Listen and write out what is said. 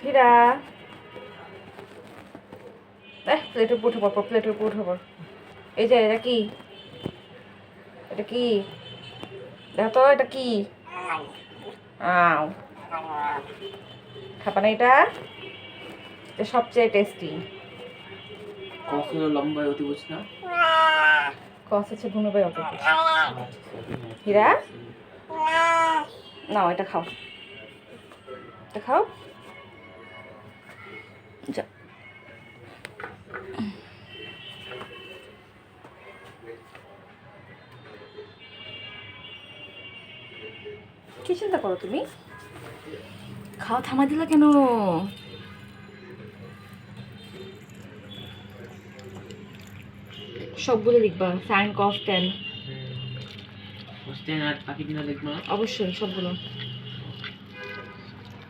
হীরা প্লেটের উপর উঠে পড়, প্লেটের উপর উঠে পড়। এই যে এটা কি, এটা কি দেখো তো, এটা কি? আও, খাবা না এটা? এটা সবচেয়ে টেস্টি। কসে লম্বায় অতিবুঝ না, কস হচ্ছে ঘুমোবে অত। হীরা নাও এটা খাও, এটা খাও। যা কি চিন্তা করো তুমি? খাও, থামা দিলা কেন? সবগুলো লিখবা, সাইন কস টেন। হোস্টেন আর বাকি দিনা দেখবো না। অবশ্যই সবগুলো।